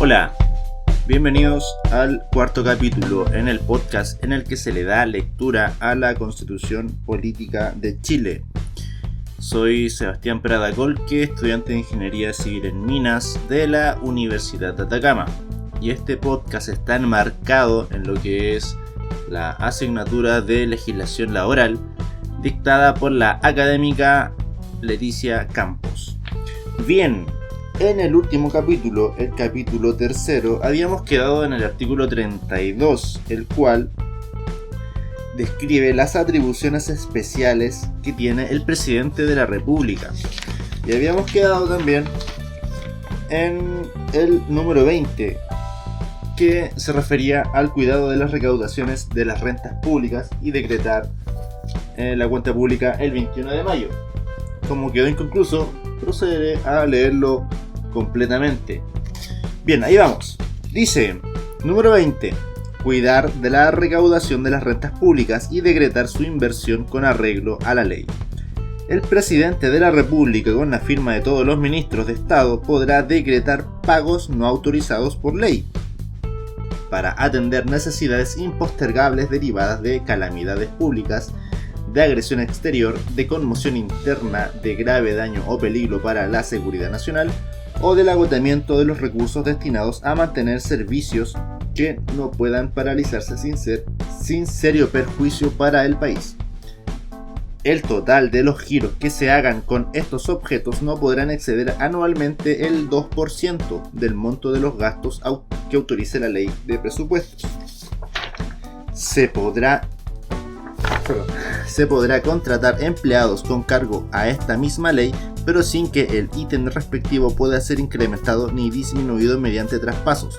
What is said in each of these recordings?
Hola, bienvenidos al cuarto capítulo en el podcast en el que se le da lectura a la Constitución Política de Chile. Soy Sebastián Prada Colque, estudiante de Ingeniería Civil en Minas de la Universidad de Atacama. Y este podcast está enmarcado en lo que es la asignatura de legislación laboral dictada por la académica Leticia Campos. Bien, en el último capítulo, el capítulo tercero, habíamos quedado en el artículo 32, el cual describe las atribuciones especiales que tiene el presidente de la República. Y habíamos quedado también en el número 20, que se refería al cuidado de las recaudaciones de las rentas públicas y decretar la cuenta pública el 21 de mayo. Como quedó inconcluso, procederé a leerlo completamente. Bien, ahí vamos. Dice, número 20. Cuidar de la recaudación de las rentas públicas y decretar su inversión con arreglo a la ley. El presidente de la República, con la firma de todos los ministros de Estado, podrá decretar pagos no autorizados por ley para atender necesidades impostergables derivadas de calamidades públicas, de agresión exterior, de conmoción interna, de grave daño o peligro para la seguridad nacional o del agotamiento de los recursos destinados a mantener servicios que no puedan paralizarse sin serio perjuicio para el país. El total de los giros que se hagan con estos objetos no podrán exceder anualmente el 2% del monto de los gastos que autorice la ley de presupuestos. Se podrá contratar empleados con cargo a esta misma ley, pero sin que el ítem respectivo pueda ser incrementado ni disminuido mediante traspasos.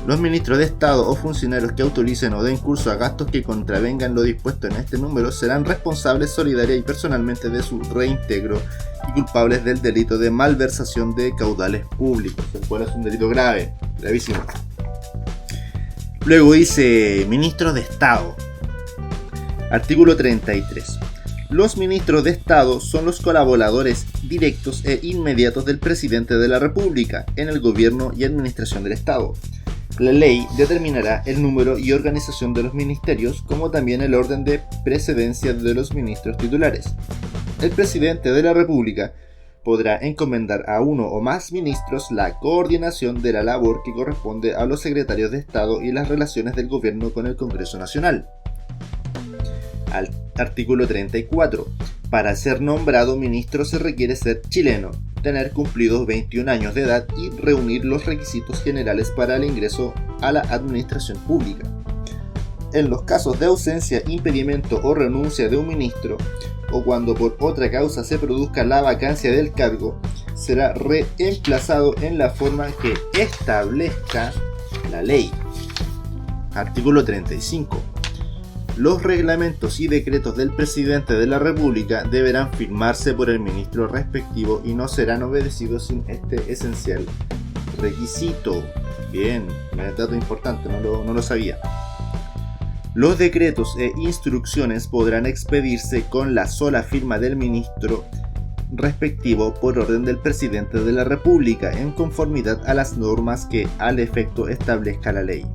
Los ministros de Estado o funcionarios que autoricen o den curso a gastos que contravengan lo dispuesto en este número serán responsables solidaria y personalmente de su reintegro y culpables del delito de malversación de caudales públicos, el cual es un delito grave, gravísimo. Luego dice ministros de Estado. Artículo 33. Los ministros de Estado son los colaboradores directos e inmediatos del presidente de la República en el gobierno y administración del Estado. La ley determinará el número y organización de los ministerios, como también el orden de precedencia de los ministros titulares. El presidente de la República podrá encomendar a uno o más ministros la coordinación de la labor que corresponde a los secretarios de Estado y las relaciones del gobierno con el Congreso Nacional. Artículo 34. Para ser nombrado ministro se requiere ser chileno, tener cumplidos 21 años de edad y reunir los requisitos generales para el ingreso a la administración pública. En los casos de ausencia, impedimento o renuncia de un ministro, o cuando por otra causa se produzca la vacancia del cargo, será reemplazado en la forma que establezca la ley. Artículo 35. Los reglamentos y decretos del presidente de la República deberán firmarse por el ministro respectivo y no serán obedecidos sin este esencial requisito. Bien, dato importante, no lo sabía. Los decretos e instrucciones podrán expedirse con la sola firma del ministro respectivo por orden del presidente de la República en conformidad a las normas que al efecto establezca la ley.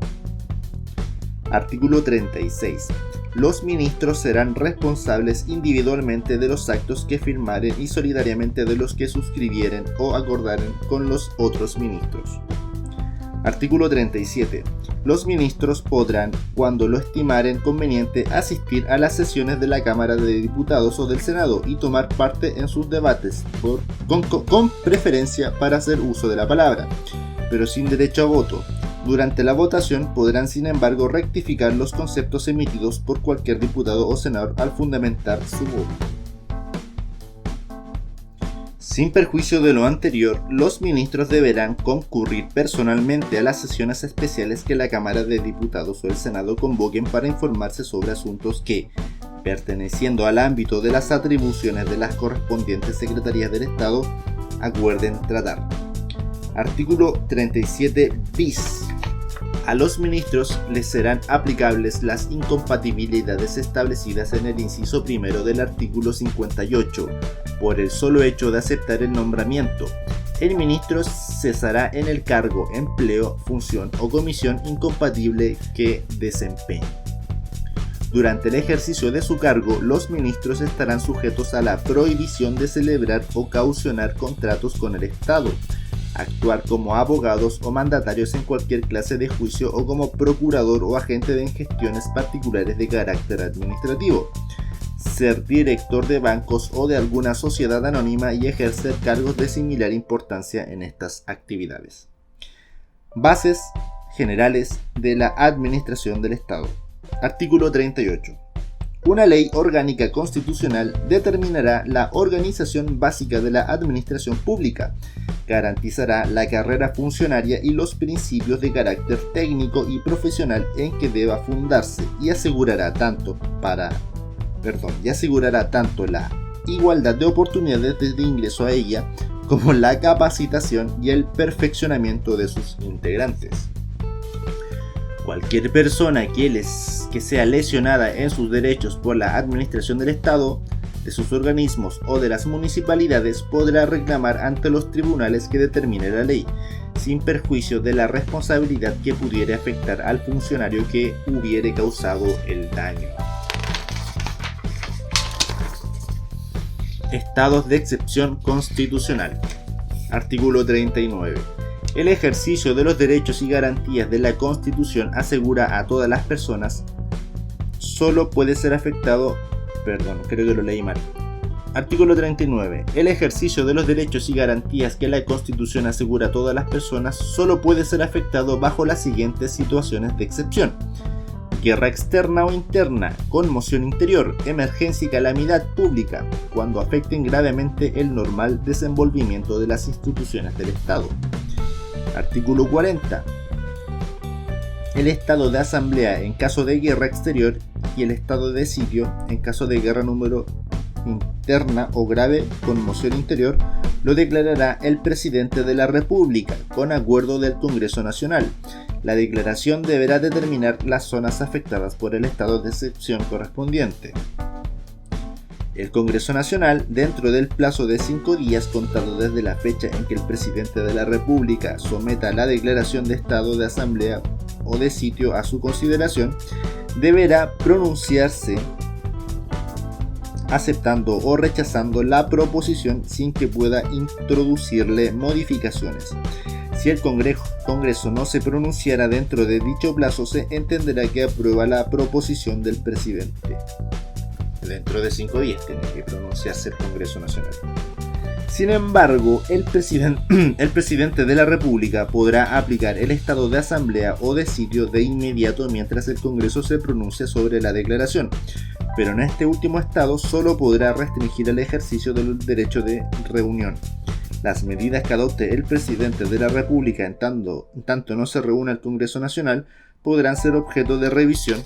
Artículo 36. Los ministros serán responsables individualmente de los actos que firmaren y solidariamente de los que suscribieren o acordaren con los otros ministros. Artículo 37. Los ministros podrán, cuando lo estimaren conveniente, asistir a las sesiones de la Cámara de Diputados o del Senado y tomar parte en sus debates, con preferencia para hacer uso de la palabra, pero sin derecho a voto. Durante la votación podrán, sin embargo, rectificar los conceptos emitidos por cualquier diputado o senador al fundamentar su voto. Sin perjuicio de lo anterior, los ministros deberán concurrir personalmente a las sesiones especiales que la Cámara de Diputados o el Senado convoquen para informarse sobre asuntos que, perteneciendo al ámbito de las atribuciones de las correspondientes secretarías del Estado, acuerden tratar. Artículo 37 bis. A los ministros les serán aplicables las incompatibilidades establecidas en el inciso primero del artículo 58, por el solo hecho de aceptar el nombramiento, El ministro cesará en el cargo, empleo, función o comisión incompatible que desempeñe. Durante el ejercicio de su cargo, los ministros estarán sujetos a la prohibición de celebrar o caucionar contratos con el Estado, actuar como abogados o mandatarios en cualquier clase de juicio o como procurador o agente de gestiones particulares de carácter administrativo, ser director de bancos o de alguna sociedad anónima y ejercer cargos de similar importancia en estas actividades. Bases generales de la administración del Estado. Artículo 38. Una ley orgánica constitucional determinará la organización básica de la administración pública, garantizará la carrera funcionaria y los principios de carácter técnico y profesional en que deba fundarse y asegurará tanto la igualdad de oportunidades de ingreso a ella como la capacitación y el perfeccionamiento de sus integrantes. Cualquier persona que sea lesionada en sus derechos por la administración del Estado, de sus organismos o de las municipalidades podrá reclamar ante los tribunales que determine la ley, sin perjuicio de la responsabilidad que pudiera afectar al funcionario que hubiere causado el daño. Estados de excepción constitucional. Artículo 39. El ejercicio de los derechos y garantías de la Constitución asegura a todas las personas. Solo puede ser afectado. Artículo 39. El ejercicio de los derechos y garantías que la Constitución asegura a todas las personas solo puede ser afectado bajo las siguientes situaciones de excepción: guerra externa o interna, conmoción interior, emergencia y calamidad pública, cuando afecten gravemente el normal desenvolvimiento de las instituciones del Estado. Artículo 40. El estado de asamblea en caso de guerra exterior y el estado de sitio en caso de guerra interna o grave conmoción interior lo declarará el presidente de la República con acuerdo del Congreso Nacional. La declaración deberá determinar las zonas afectadas por el estado de excepción correspondiente. El Congreso Nacional, dentro del plazo de 5 días contado desde la fecha en que el presidente de la República someta la declaración de estado de asamblea o de sitio a su consideración, deberá pronunciarse aceptando o rechazando la proposición sin que pueda introducirle modificaciones. Si el Congreso no se pronunciara dentro de dicho plazo, se entenderá que aprueba la proposición del presidente. Dentro de 5 días tiene que pronunciarse el Congreso Nacional. Sin embargo, el presidente de la República podrá aplicar el estado de asamblea o de sitio de inmediato mientras el Congreso se pronuncia sobre la declaración, pero en este último estado solo podrá restringir el ejercicio del derecho de reunión. Las medidas que adopte el presidente de la República en tanto no se reúna el Congreso Nacional podrán ser objeto de revisión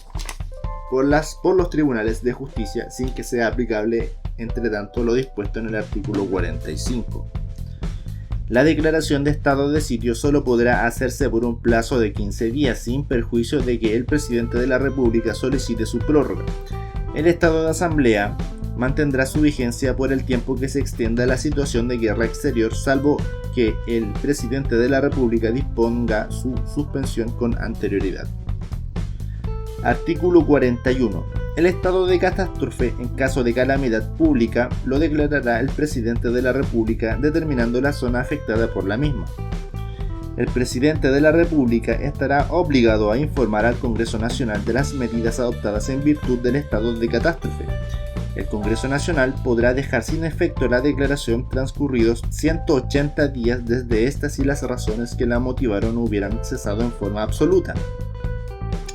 por los tribunales de justicia sin que sea aplicable entre tanto lo dispuesto en el artículo 45. La declaración de estado de sitio solo podrá hacerse por un plazo de 15 días sin perjuicio de que el presidente de la República solicite su prórroga. El estado de asamblea mantendrá su vigencia por el tiempo que se extienda la situación de guerra exterior, salvo que el presidente de la República disponga su suspensión con anterioridad. Artículo 41. El estado de catástrofe en caso de calamidad pública lo declarará el presidente de la República determinando la zona afectada por la misma. El presidente de la República estará obligado a informar al Congreso Nacional de las medidas adoptadas en virtud del estado de catástrofe. El Congreso Nacional podrá dejar sin efecto la declaración transcurridos 180 días desde esta si las razones que la motivaron hubieran cesado en forma absoluta.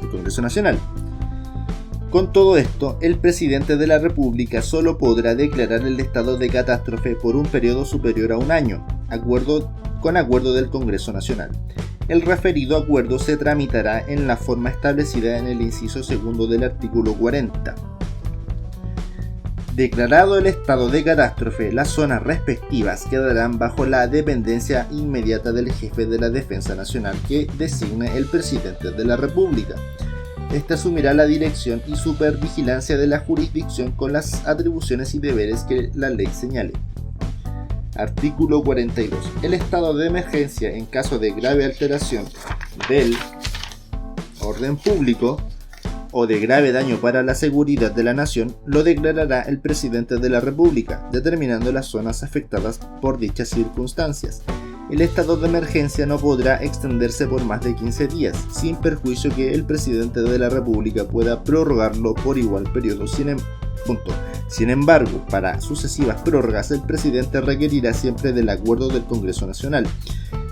El Congreso Nacional. Con todo esto, el presidente de la República solo podrá declarar el estado de catástrofe por un periodo superior a un año, con acuerdo del Congreso Nacional. El referido acuerdo se tramitará en la forma establecida en el inciso segundo del artículo 40. Declarado el estado de catástrofe, las zonas respectivas quedarán bajo la dependencia inmediata del jefe de la Defensa Nacional que designe el presidente de la República. Este asumirá la dirección y supervigilancia de la jurisdicción con las atribuciones y deberes que la ley señale. Artículo 42. El estado de emergencia en caso de grave alteración del orden público o de grave daño para la seguridad de la nación lo declarará el presidente de la República, determinando las zonas afectadas por dichas circunstancias. El estado de emergencia no podrá extenderse por más de 15 días, sin perjuicio que el presidente de la República pueda prorrogarlo por igual periodo. Sin embargo, para sucesivas prórrogas, el presidente requerirá siempre del acuerdo del Congreso Nacional.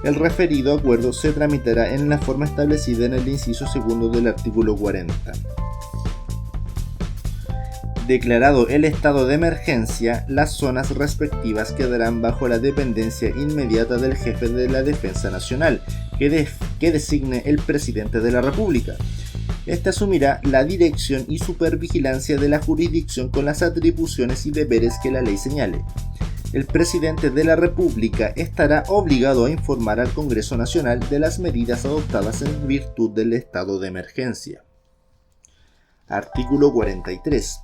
El referido acuerdo se tramitará en la forma establecida en el inciso segundo del artículo 40. Declarado el estado de emergencia, las zonas respectivas quedarán bajo la dependencia inmediata del jefe de la Defensa Nacional, que designe el presidente de la República. Este asumirá la dirección y supervigilancia de la jurisdicción con las atribuciones y deberes que la ley señale. El presidente de la República estará obligado a informar al Congreso Nacional de las medidas adoptadas en virtud del estado de emergencia. Artículo 43.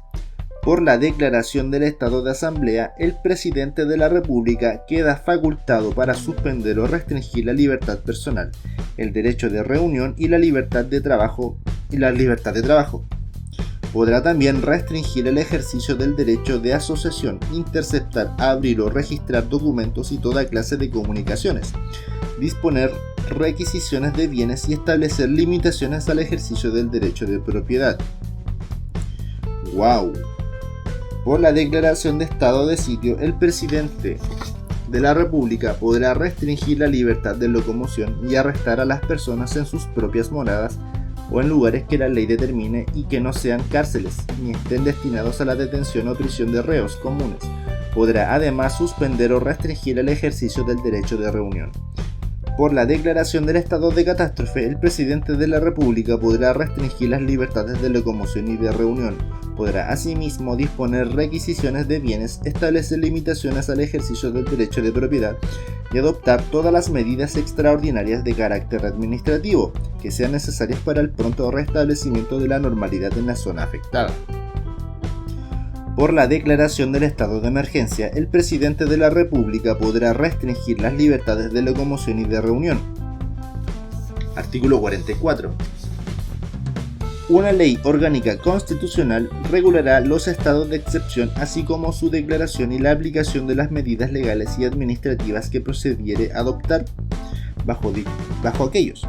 Por la declaración del estado de asamblea, el presidente de la República queda facultado para suspender o restringir la libertad personal, el derecho de reunión y la libertad de trabajo. Podrá también restringir el ejercicio del derecho de asociación, interceptar, abrir o registrar documentos y toda clase de comunicaciones, disponer requisiciones de bienes y establecer limitaciones al ejercicio del derecho de propiedad. ¡Wow! Por la declaración de estado de sitio, el presidente de la República podrá restringir la libertad de locomoción y arrestar a las personas en sus propias moradas o en lugares que la ley determine y que no sean cárceles, ni estén destinados a la detención o prisión de reos comunes. Podrá además suspender o restringir el ejercicio del derecho de reunión. Por la declaración del estado de catástrofe, el presidente de la República podrá restringir las libertades de locomoción y de reunión. Podrá asimismo disponer requisiciones de bienes, establecer limitaciones al ejercicio del derecho de propiedad y adoptar todas las medidas extraordinarias de carácter administrativo que sean necesarias para el pronto restablecimiento de la normalidad en la zona afectada. Por la declaración del estado de emergencia, el presidente de la República podrá restringir las libertades de locomoción y de reunión. Artículo 44. Una ley orgánica constitucional regulará los estados de excepción, así como su declaración y la aplicación de las medidas legales y administrativas que procediere a adoptar bajo aquellos.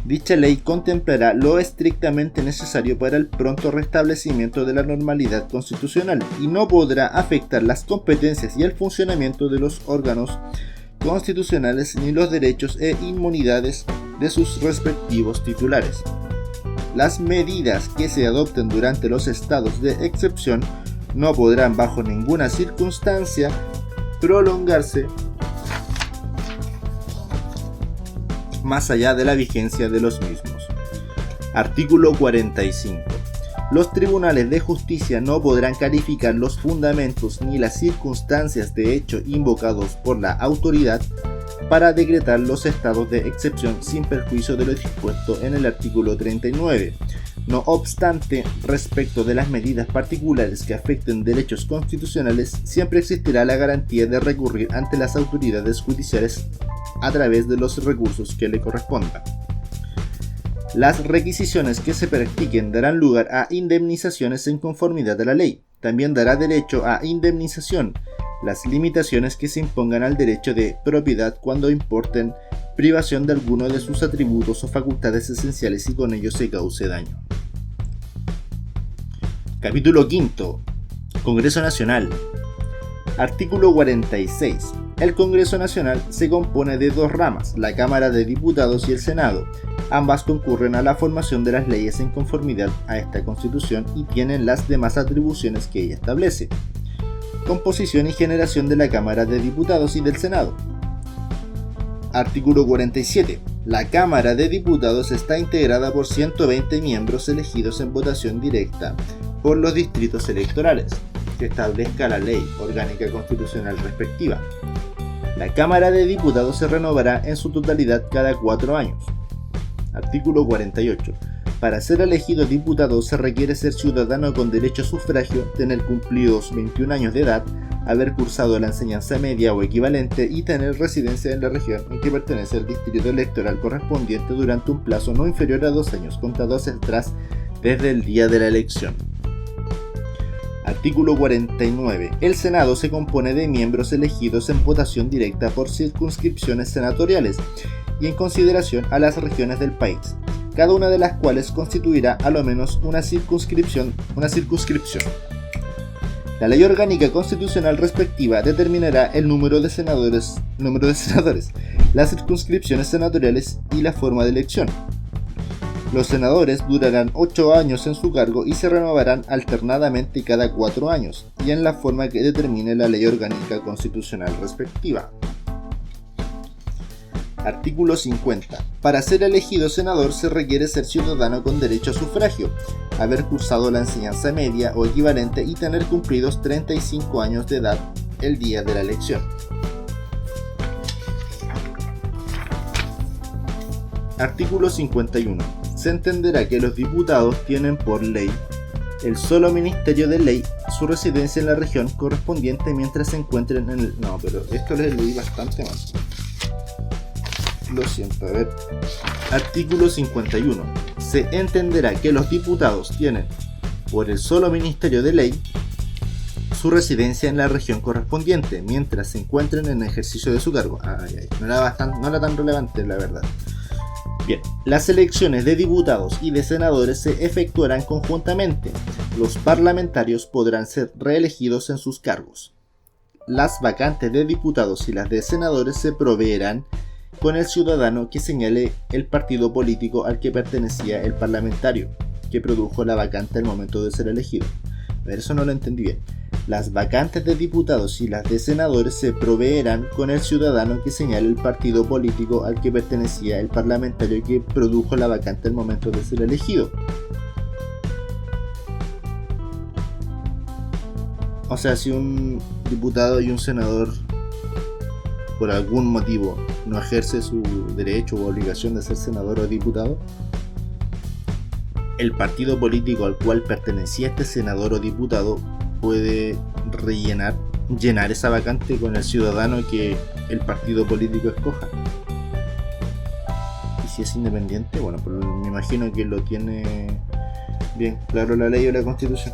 Dicha ley contemplará lo estrictamente necesario para el pronto restablecimiento de la normalidad constitucional y no podrá afectar las competencias y el funcionamiento de los órganos constitucionales ni los derechos e inmunidades de sus respectivos titulares. Las medidas que se adopten durante los estados de excepción no podrán bajo ninguna circunstancia prolongarse más allá de la vigencia de los mismos. Artículo 45. Los tribunales de justicia no podrán calificar los fundamentos ni las circunstancias de hecho invocados por la autoridad para decretar los estados de excepción sin perjuicio de lo dispuesto en el artículo 39. No obstante, respecto de las medidas particulares que afecten derechos constitucionales, siempre existirá la garantía de recurrir ante las autoridades judiciales a través de los recursos que le correspondan. Las requisiciones que se practiquen darán lugar a indemnizaciones en conformidad a la ley. También dará derecho a indemnización las limitaciones que se impongan al derecho de propiedad cuando importen privación de alguno de sus atributos o facultades esenciales y con ello se cause daño. Capítulo 5. Congreso Nacional. Artículo 46. El Congreso Nacional se compone de dos ramas, la Cámara de Diputados y el Senado. Ambas concurren a la formación de las leyes en conformidad a esta Constitución y tienen las demás atribuciones que ella establece. Composición y generación de la Cámara de Diputados y del Senado. Artículo 47. La Cámara de Diputados está integrada por 120 miembros elegidos en votación directa por los distritos electorales que establezca la ley orgánica constitucional respectiva. La Cámara de Diputados se renovará en su totalidad cada 4 años. Artículo 48. Para ser elegido diputado se requiere ser ciudadano con derecho a sufragio, tener cumplidos 21 años de edad, haber cursado la enseñanza media o equivalente y tener residencia en la región en que pertenece el distrito electoral correspondiente durante un plazo no inferior a 2 años contados atrás desde el día de la elección. Artículo 49. El Senado se compone de miembros elegidos en votación directa por circunscripciones senatoriales y en consideración a las regiones del país, cada una de las cuales constituirá a lo menos una circunscripción. La ley orgánica constitucional respectiva determinará el número de senadores, las circunscripciones senatoriales y la forma de elección. Los senadores durarán 8 años en su cargo y se renovarán alternadamente cada 4 años, y en la forma que determine la ley orgánica constitucional respectiva. Artículo 50. Para ser elegido senador se requiere ser ciudadano con derecho a sufragio, haber cursado la enseñanza media o equivalente y tener cumplidos 35 años de edad el día de la elección. Artículo 51. Se entenderá que los diputados tienen por ley el solo ministerio de ley, su residencia en la región correspondiente mientras se encuentren en el... No, pero esto lo leí bastante mal. Lo siento, a ver. Artículo 51. Se entenderá que los diputados tienen por el solo ministerio de ley su residencia en la región correspondiente mientras se encuentren en ejercicio de su cargo. No era tan relevante, la verdad. Bien, las elecciones de diputados y de senadores se efectuarán conjuntamente. Los parlamentarios podrán ser reelegidos en sus cargos. Las vacantes de diputados y las de senadores se proveerán con el ciudadano que señale el partido político al que pertenecía el parlamentario que produjo la vacante al momento de ser elegido. A ver, eso no lo entendí bien. Las vacantes de diputados y las de senadores se proveerán con el ciudadano que señale el partido político al que pertenecía el parlamentario que produjo la vacante al momento de ser elegido. O sea, si un diputado y un senador por algún motivo no ejerce su derecho o obligación de ser senador o diputado, el partido político al cual pertenecía este senador o diputado puede llenar esa vacante con el ciudadano que el partido político escoja. Y si es independiente, bueno, pues me imagino que lo tiene bien claro la ley o la constitución.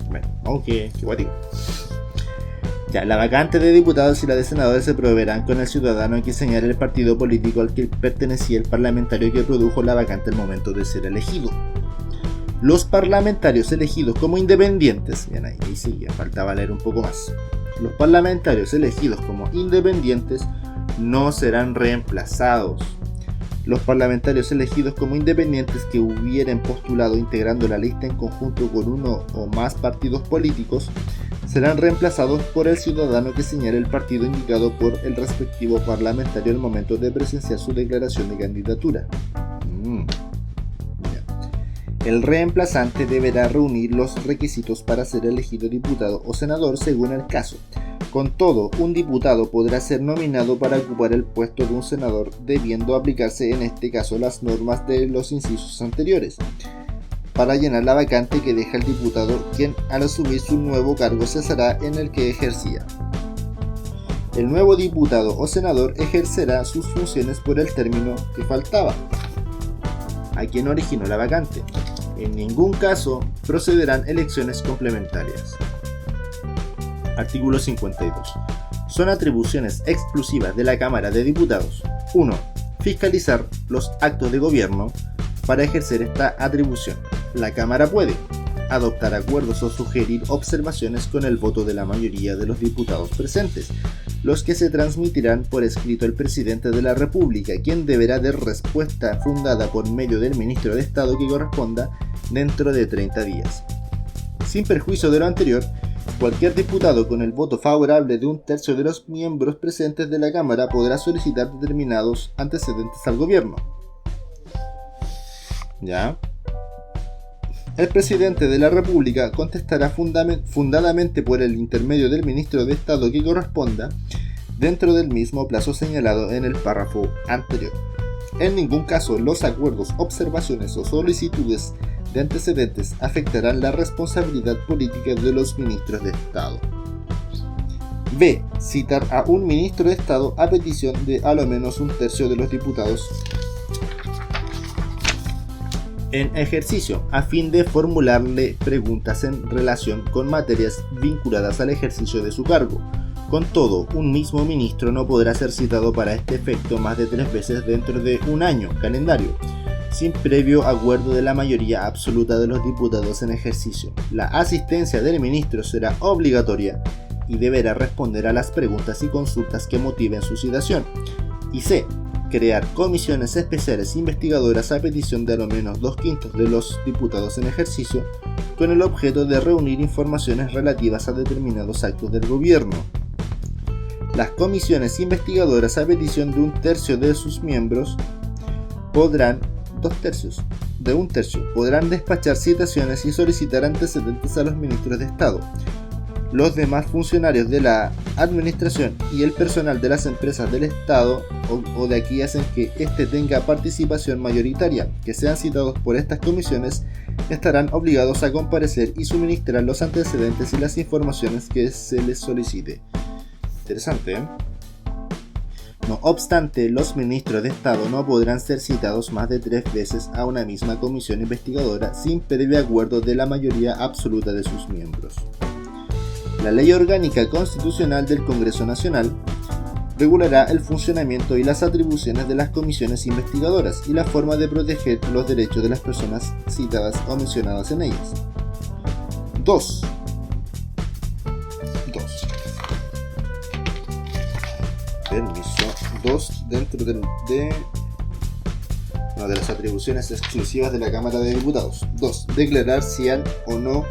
Bueno, aunque guático. Ya, la vacante de diputados y la de senadores se proveerán con el ciudadano que señale el partido político al que pertenecía el parlamentario que produjo la vacante al momento de ser elegido. Los parlamentarios elegidos como independientes, bien ahí sí, ya faltaba leer un poco más. Los parlamentarios elegidos como independientes no serán reemplazados. Los parlamentarios elegidos como independientes que hubieren postulado integrando la lista en conjunto con uno o más partidos políticos serán reemplazados por el ciudadano que señale el partido indicado por el respectivo parlamentario al momento de presenciar su declaración de candidatura. El reemplazante deberá reunir los requisitos para ser elegido diputado o senador según el caso. Con todo, un diputado podrá ser nominado para ocupar el puesto de un senador, debiendo aplicarse en este caso las normas de los incisos anteriores, para llenar la vacante que deja el diputado, quien al asumir su nuevo cargo cesará en el que ejercía. El nuevo diputado o senador ejercerá sus funciones por el término que faltaba a quien originó la vacante. En ningún caso procederán elecciones complementarias. Artículo 52. Son atribuciones exclusivas de la Cámara de Diputados. 1. Fiscalizar los actos de gobierno. Para ejercer esta atribución, la Cámara puede adoptar acuerdos o sugerir observaciones con el voto de la mayoría de los diputados presentes, los que se transmitirán por escrito al presidente de la República, quien deberá dar respuesta fundada por medio del ministro de Estado que corresponda dentro de 30 días. Sin perjuicio de lo anterior, cualquier diputado con el voto favorable de un tercio de los miembros presentes de la Cámara podrá solicitar determinados antecedentes al gobierno. ¿Ya? El presidente de la República contestará fundadamente por el intermedio del ministro de Estado que corresponda dentro del mismo plazo señalado en el párrafo anterior. En ningún caso los acuerdos, observaciones o solicitudes de antecedentes afectarán la responsabilidad política de los ministros de Estado. B. Citar a un ministro de Estado a petición de a lo menos un tercio de los diputados en ejercicio, a fin de formularle preguntas en relación con materias vinculadas al ejercicio de su cargo. Con todo, un mismo ministro no podrá ser citado para este efecto más de 3 veces dentro de un año calendario, sin previo acuerdo de la mayoría absoluta de los diputados en ejercicio. La asistencia del ministro será obligatoria y deberá responder a las preguntas y consultas que motiven su citación. Y C. Crear comisiones especiales investigadoras a petición de a lo menos 2/5 de los diputados en ejercicio, con el objeto de reunir informaciones relativas a determinados actos del gobierno. Las comisiones investigadoras a petición de un tercio de sus miembros podrán despachar citaciones y solicitar antecedentes a los ministros de Estado, los demás funcionarios de la administración y el personal de las empresas del Estado o de aquellas en que éste tenga participación mayoritaria, que sean citados por estas comisiones, estarán obligados a comparecer y suministrar los antecedentes y las informaciones que se les solicite. Interesante, ¿eh? No obstante, los ministros de Estado no podrán ser citados más de 3 veces a una misma comisión investigadora sin previo acuerdo de la mayoría absoluta de sus miembros. La Ley Orgánica Constitucional del Congreso Nacional regulará el funcionamiento y las atribuciones de las comisiones investigadoras y la forma de proteger los derechos de las personas citadas o mencionadas en ellas. 2. Permiso. 2. Dentro de las atribuciones exclusivas de la Cámara de Diputados. 2. Declarar si han o no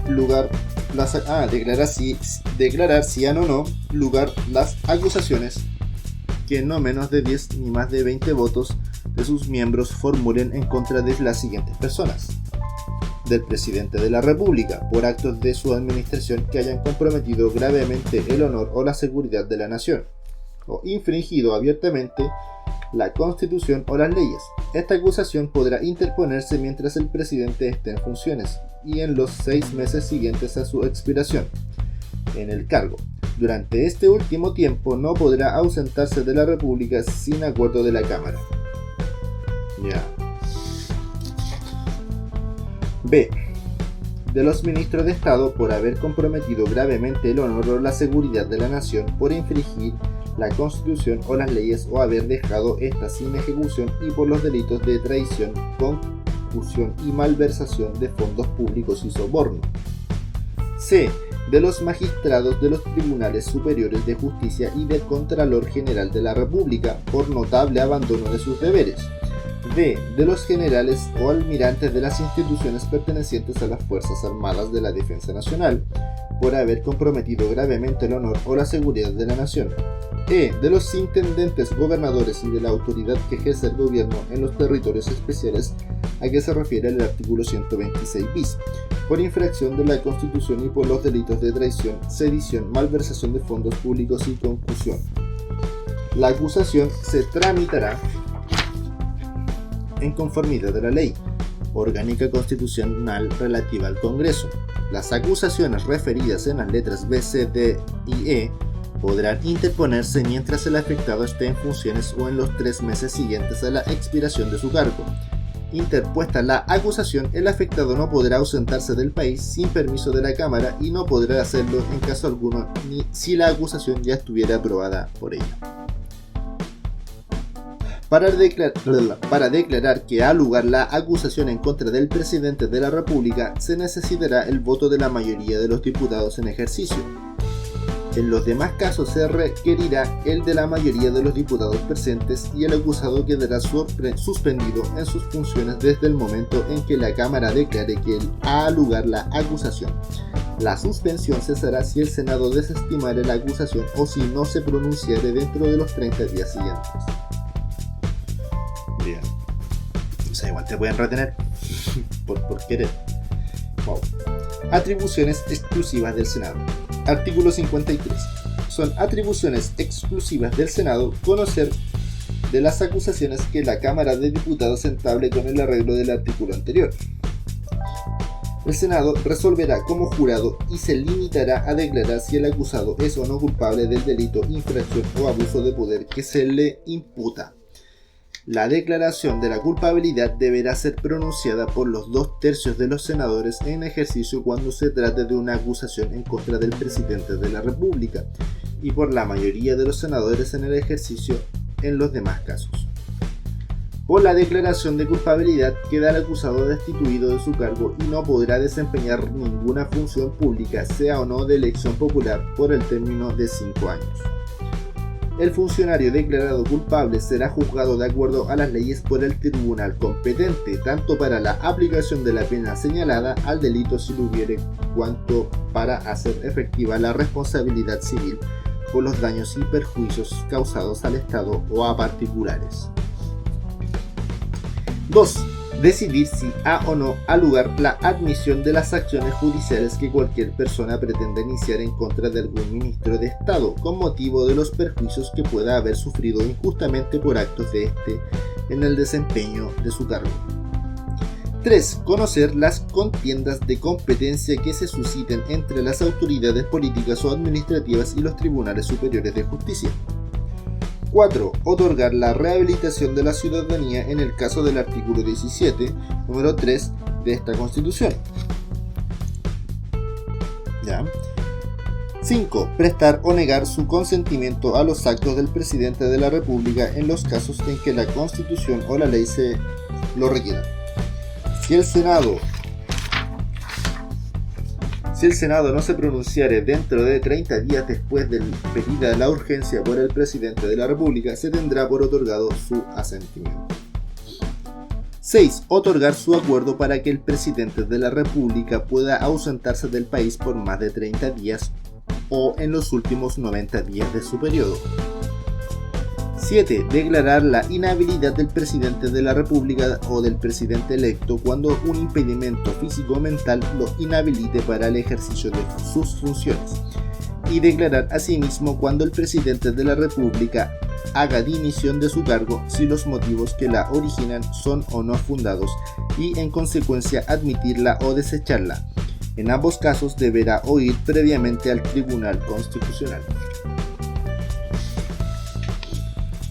lugar declarar si han o no lugar las acusaciones que no menos de 10 ni más de 20 votos de sus miembros formulen en contra de las siguientes personas: del presidente de la República, por actos de su administración que hayan comprometido gravemente el honor o la seguridad de la nación, o infringido abiertamente la Constitución o las leyes. Esta acusación podrá interponerse mientras el presidente esté en funciones y en los 6 meses siguientes a su expiración en el cargo. Durante este último tiempo no podrá ausentarse de la República sin acuerdo de la Cámara. B. De los ministros de Estado por haber comprometido gravemente el honor o la seguridad de la nación, por infringir la Constitución o las leyes o haber dejado estas sin ejecución, y por los delitos de traición, concusión y malversación de fondos públicos y soborno. C. De los magistrados de los tribunales superiores de justicia y del Contralor General de la República por notable abandono de sus deberes. D. De los generales o almirantes de las instituciones pertenecientes a las Fuerzas Armadas de la Defensa Nacional por haber comprometido gravemente el honor o la seguridad de la nación. E. De los intendentes, gobernadores y de la autoridad que ejerce el gobierno en los territorios especiales a que se refiere el artículo 126 bis, por infracción de la Constitución y por los delitos de traición, sedición, malversación de fondos públicos y concusión. La acusación se tramitará en conformidad a la Ley Orgánica Constitucional relativa al Congreso. Las acusaciones referidas en las letras B, C, D y E podrán interponerse mientras el afectado esté en funciones o en los 3 meses siguientes a la expiración de su cargo. Interpuesta la acusación, el afectado no podrá ausentarse del país sin permiso de la Cámara y no podrá hacerlo en caso alguno ni si la acusación ya estuviera aprobada por ella. Para declarar que ha lugar la acusación en contra del presidente de la República, se necesitará el voto de la mayoría de los diputados en ejercicio. En los demás casos se requerirá el de la mayoría de los diputados presentes y el acusado quedará suspendido en sus funciones desde el momento en que la Cámara declare que ha lugar la acusación. La suspensión cesará si el Senado desestimare la acusación o si no se pronunciare dentro de los 30 días siguientes. Bien. O sea, igual te pueden retener por querer. Wow. Atribuciones exclusivas del Senado. Artículo 53. Son atribuciones exclusivas del Senado conocer de las acusaciones que la Cámara de Diputados entable con el arreglo del artículo anterior. El Senado resolverá como jurado y se limitará a declarar si el acusado es o no culpable del delito, infracción o abuso de poder que se le imputa. La declaración de la culpabilidad deberá ser pronunciada por los 2/3 de los senadores en ejercicio cuando se trate de una acusación en contra del presidente de la República y por la mayoría de los senadores en el ejercicio en los demás casos. Por la declaración de culpabilidad queda el acusado destituido de su cargo y no podrá desempeñar ninguna función pública, sea o no de elección popular, por el término de 5 años. El funcionario declarado culpable será juzgado de acuerdo a las leyes por el tribunal competente, tanto para la aplicación de la pena señalada al delito si lo hubiere, cuanto para hacer efectiva la responsabilidad civil por los daños y perjuicios causados al Estado o a particulares. 2. Decidir si ha o no ha lugar la admisión de las acciones judiciales que cualquier persona pretenda iniciar en contra de algún ministro de Estado con motivo de los perjuicios que pueda haber sufrido injustamente por actos de este en el desempeño de su cargo. 3. Conocer las contiendas de competencia que se susciten entre las autoridades políticas o administrativas y los tribunales superiores de justicia. 4. Otorgar la rehabilitación de la ciudadanía en el caso del artículo 17, número 3 de esta Constitución. 5. Prestar o negar su consentimiento a los actos del presidente de la República en los casos en que la Constitución o la ley se lo requieran. Si el Senado no se pronunciare dentro de 30 días después de pedida la urgencia por el presidente de la República, se tendrá por otorgado su asentimiento. 6. Otorgar su acuerdo para que el presidente de la República pueda ausentarse del país por más de 30 días o en los últimos 90 días de su periodo. 7. Declarar la inhabilidad del presidente de la República o del presidente electo cuando un impedimento físico o mental lo inhabilite para el ejercicio de sus funciones. Y declarar asimismo cuando el presidente de la República haga dimisión de su cargo si los motivos que la originan son o no fundados y en consecuencia admitirla o desecharla. En ambos casos deberá oír previamente al Tribunal Constitucional.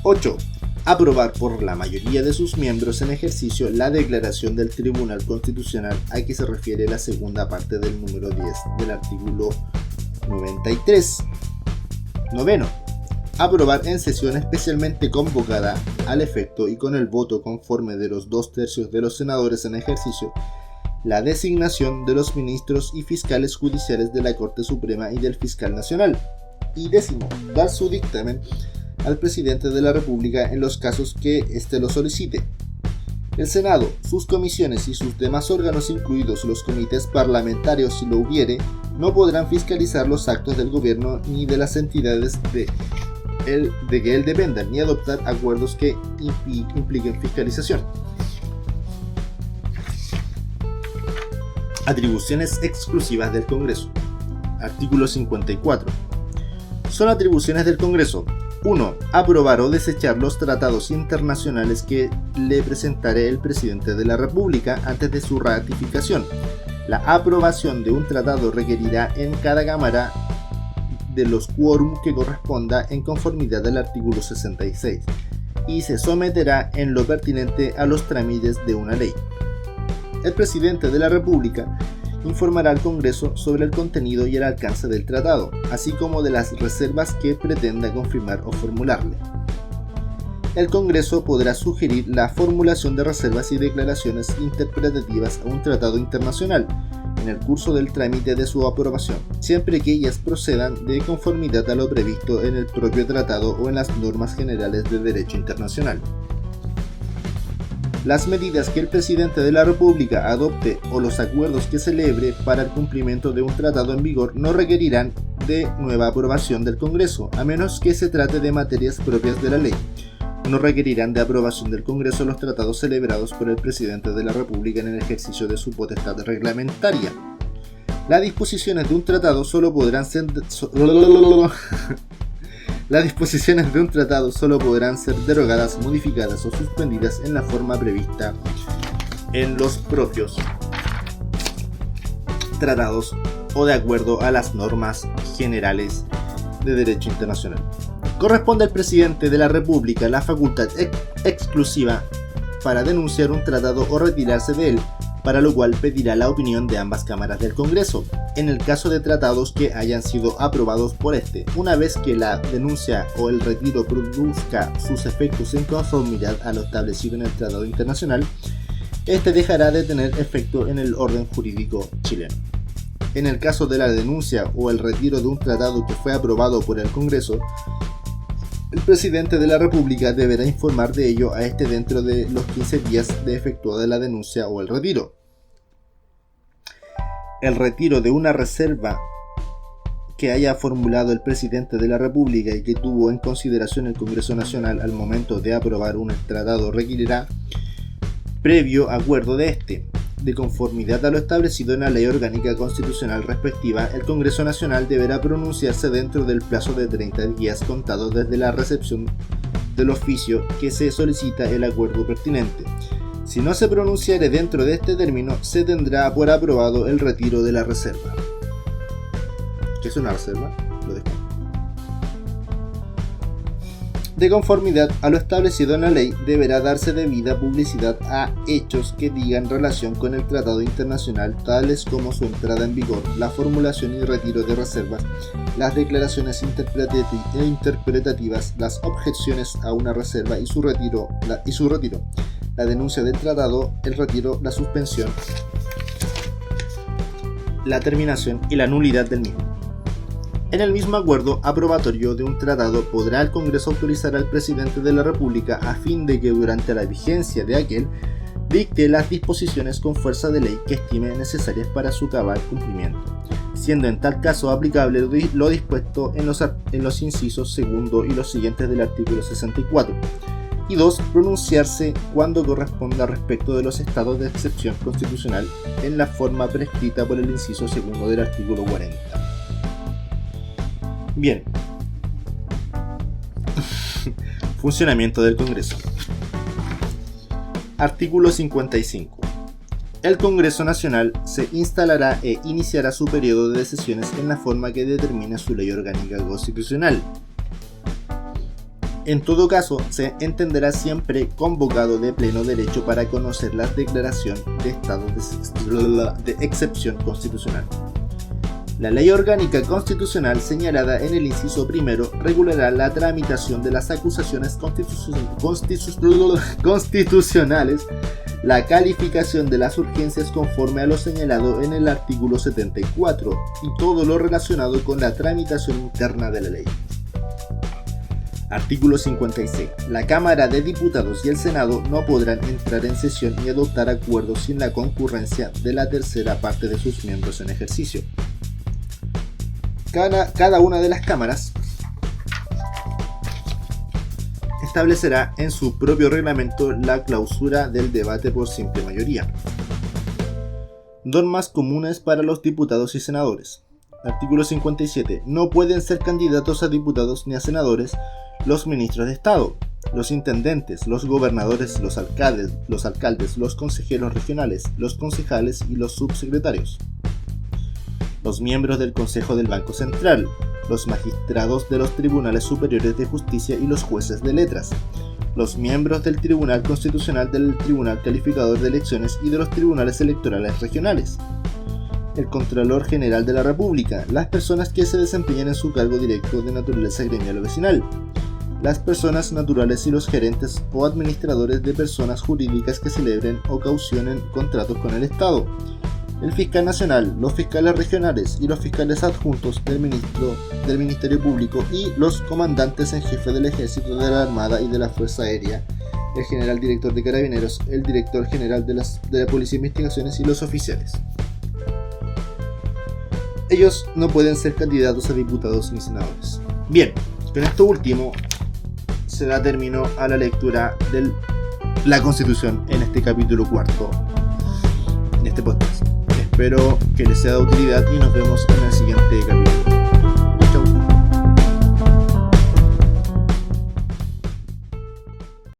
8. Aprobar por la mayoría de sus miembros en ejercicio la declaración del Tribunal Constitucional a que se refiere la segunda parte del número 10 del artículo 93. 9. Aprobar en sesión especialmente convocada al efecto y con el voto conforme de los 2/3 de los senadores en ejercicio la designación de los ministros y fiscales judiciales de la Corte Suprema y del Fiscal Nacional. Y 10. Dar su dictamen al presidente de la República en los casos que éste lo solicite. El Senado, sus comisiones y sus demás órganos, incluidos los comités parlamentarios si lo hubiere, no podrán fiscalizar los actos del gobierno ni de las entidades de que él dependa, ni adoptar acuerdos que impliquen fiscalización. Atribuciones exclusivas del Congreso. Artículo 54. Son atribuciones del Congreso: 1. Aprobar o desechar los tratados internacionales que le presentare el presidente de la República antes de su ratificación. La aprobación de un tratado requerirá en cada Cámara de los quórum que corresponda en conformidad al artículo 66 y se someterá en lo pertinente a los trámites de una ley. El presidente de la República informará al Congreso sobre el contenido y el alcance del tratado, así como de las reservas que pretenda confirmar o formularle. El Congreso podrá sugerir la formulación de reservas y declaraciones interpretativas a un tratado internacional en el curso del trámite de su aprobación, siempre que ellas procedan de conformidad a lo previsto en el propio tratado o en las normas generales de derecho internacional. Las medidas que el presidente de la República adopte o los acuerdos que celebre para el cumplimiento de un tratado en vigor no requerirán de nueva aprobación del Congreso, a menos que se trate de materias propias de la ley. No requerirán de aprobación del Congreso los tratados celebrados por el presidente de la República en el ejercicio de su potestad reglamentaria. Las disposiciones de un tratado solo podrán ser derogadas, modificadas o suspendidas en la forma prevista en los propios tratados o de acuerdo a las normas generales de derecho internacional. Corresponde al presidente de la República la facultad exclusiva para denunciar un tratado o retirarse de él, para lo cual pedirá la opinión de ambas cámaras del Congreso, en el caso de tratados que hayan sido aprobados por este. Una vez que la denuncia o el retiro produzca sus efectos en conformidad a lo establecido en el tratado internacional, este dejará de tener efecto en el orden jurídico chileno. En el caso de la denuncia o el retiro de un tratado que fue aprobado por el Congreso, el presidente de la República deberá informar de ello a este dentro de los 15 días de efectuada la denuncia o el retiro. El retiro de una reserva que haya formulado el presidente de la República y que tuvo en consideración el Congreso Nacional al momento de aprobar un tratado requerirá previo acuerdo de este. De conformidad a lo establecido en la Ley Orgánica Constitucional respectiva, el Congreso Nacional deberá pronunciarse dentro del plazo de 30 días contados desde la recepción del oficio que se solicita el acuerdo pertinente. Si no se pronunciare dentro de este término, se tendrá por aprobado el retiro de la reserva. ¿Qué es una reserva? Lo dejo. De conformidad a lo establecido en la ley, deberá darse debida publicidad a hechos que digan relación con el tratado internacional, tales como su entrada en vigor, la formulación y retiro de reservas, las declaraciones interpretativas, las objeciones a una reserva y su retiro, la denuncia del tratado, el retiro, la suspensión, la terminación y la nulidad del mismo. En el mismo acuerdo aprobatorio de un tratado podrá el Congreso autorizar al presidente de la República a fin de que durante la vigencia de aquel dicte las disposiciones con fuerza de ley que estime necesarias para su cabal cumplimiento, siendo en tal caso aplicable lo dispuesto en los incisos segundo y los siguientes del artículo 64. Y 2. Pronunciarse cuando corresponda respecto de los estados de excepción constitucional en la forma prescrita por el inciso segundo del artículo 40. Bien. Funcionamiento del Congreso. Artículo 55. El Congreso Nacional se instalará e iniciará su periodo de sesiones en la forma que determine su ley orgánica constitucional. En todo caso, se entenderá siempre convocado de pleno derecho para conocer la declaración de estado de excepción constitucional. La Ley Orgánica Constitucional señalada en el inciso primero regulará la tramitación de las acusaciones constitucionales, la calificación de las urgencias conforme a lo señalado en el artículo 74 y todo lo relacionado con la tramitación interna de la ley. Artículo 56. La Cámara de Diputados y el Senado no podrán entrar en sesión ni adoptar acuerdos sin la concurrencia de la tercera parte de sus miembros en ejercicio. Cada una de las cámaras establecerá en su propio reglamento la clausura del debate por simple mayoría. Normas comunes para los diputados y senadores. Artículo 57. No pueden ser candidatos a diputados ni a senadores los ministros de Estado, los intendentes, los gobernadores, los alcaldes, los consejeros regionales, los concejales y los subsecretarios. Los miembros del Consejo del Banco Central, los magistrados de los Tribunales Superiores de Justicia y los jueces de letras, los miembros del Tribunal Constitucional, del Tribunal Calificador de Elecciones y de los Tribunales Electorales Regionales, el Contralor General de la República, las personas que se desempeñan en su cargo directo de naturaleza gremial o vecinal, las personas naturales y los gerentes o administradores de personas jurídicas que celebren o caucionen contratos con el Estado, el fiscal nacional, los fiscales regionales y los fiscales adjuntos del Ministerio Público y los comandantes en jefe del Ejército, de la Armada y de la Fuerza Aérea, el general director de Carabineros, el director general de la Policía de Investigaciones y los oficiales. Ellos no pueden ser candidatos a diputados ni senadores. Bien, con esto último se da término a la lectura de la Constitución en este capítulo cuarto, en este podcast. Espero que les sea de utilidad y nos vemos en el siguiente capítulo.